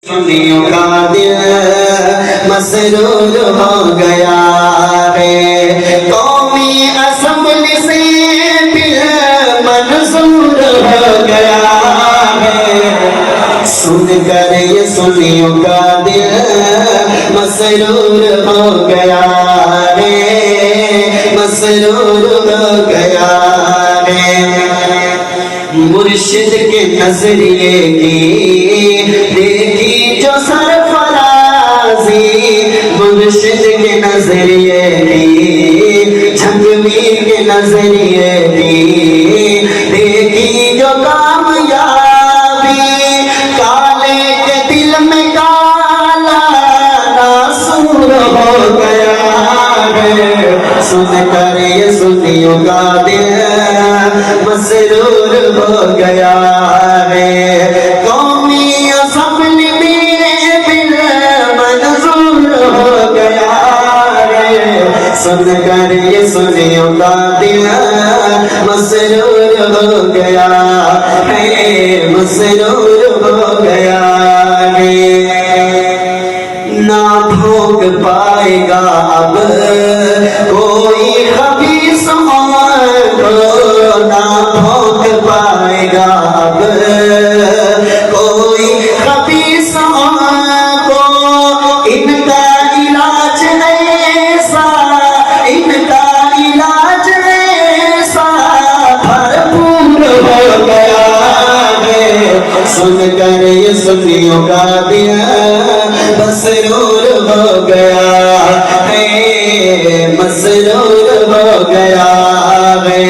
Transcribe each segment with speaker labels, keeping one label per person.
Speaker 1: سنیوں کا دل مسرور ہو گیا ہے، قومی اسمبلی سے بل منظور ہو گیا ہے، سن کر یہ سنیوں کا دل مسرور ہو گیا ہے، مسرور ہو گیا ہے۔ مرشد کے نظریے کی دیکھی جو سرفرازی، مرشد کے نظریے کی جھنگوی کے نظریے کی دیکھی جو کامیابی، کالے کے دل میں کالا ناسور ہو گیا ہے، سن کر یہ سنیوں کا دل مسرور ہو گیا ہے، قومی اسمبلی میں بل منظور ہو گیا ہے، سن کر یہ سنیوں کا دل مسرور ہو گیا ہے، مسرور ہو گیا ہے۔ نہ بھوگ پائے گا اب کوئی خبیث کو، نہ بھوگ پائے گا اب کوئی خبیث کو، ان کا علاج ایسا، ان کا علاج ایسا بھرپور ہو گیا ہے، سن کر یہ سنیوں کا دل مسرور ہو گیا ہے، مسرور ہو گیا ہے،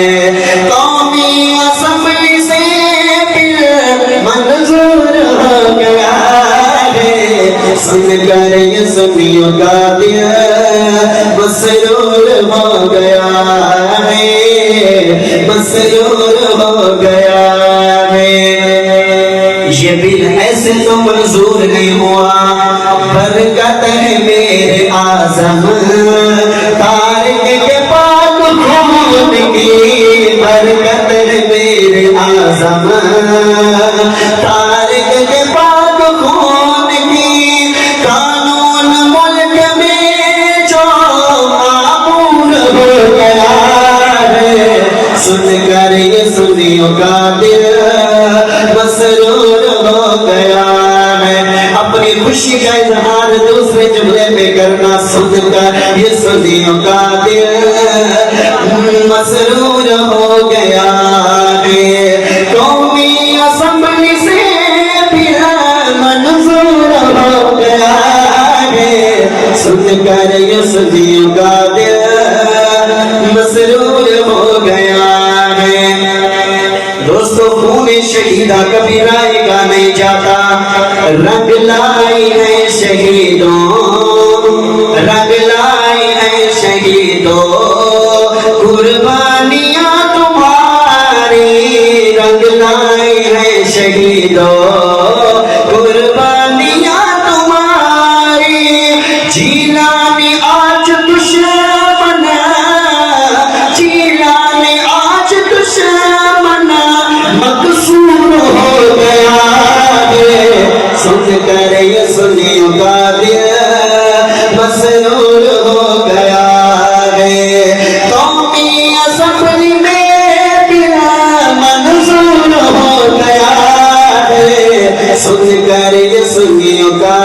Speaker 1: قومی اسمبلی سے بل منظور ہو گیا ہے، سن کر یہ سنیوں کا دل مسرور ہو گیا ہے، مسرور ہو گیا ہے۔ یہ بل ایسے تو منظور نہیں ہوا، برکت ہے میرے اعظم طارق کے پاک خون کی، برکت ہے میرے اعظم طارق کے پاک خون کی، قانون ملک میں جو معمول ہو گیا ہے، سن کر یہ سنیوں کا دل مسرور ہو گیا ہے۔ اپنی خوشی کا اظہار دوسرے جملے میں کرنا، سن کر یہ سنیوں کا دل مسرور ہو گیا ہے، قومی اسمبلی سے بل منظور ہو گیا ہے، سن کر یہ سنیوں کا دل مسرور ہو گیا ہے۔ دوستو خون شہیدہ کبھی رائے گا نہیں جاتا، رنگ لائی ہے شہیدوں، رنگ لائی ہے شہیدوں قربانیاں تمہاری، رنگ لائی ہے شہیدوں قربانیاں تمہاری، جیلانی آج دشمن، جیلانی آج دشمن مقصور ہو گیا ہے، سن کر یہ سنیوں کا دل مسرور ہو گیا ہے، قومی اسمبلی میں بل منظور ہو گیا ہے، سن کر یہ سنیوں کا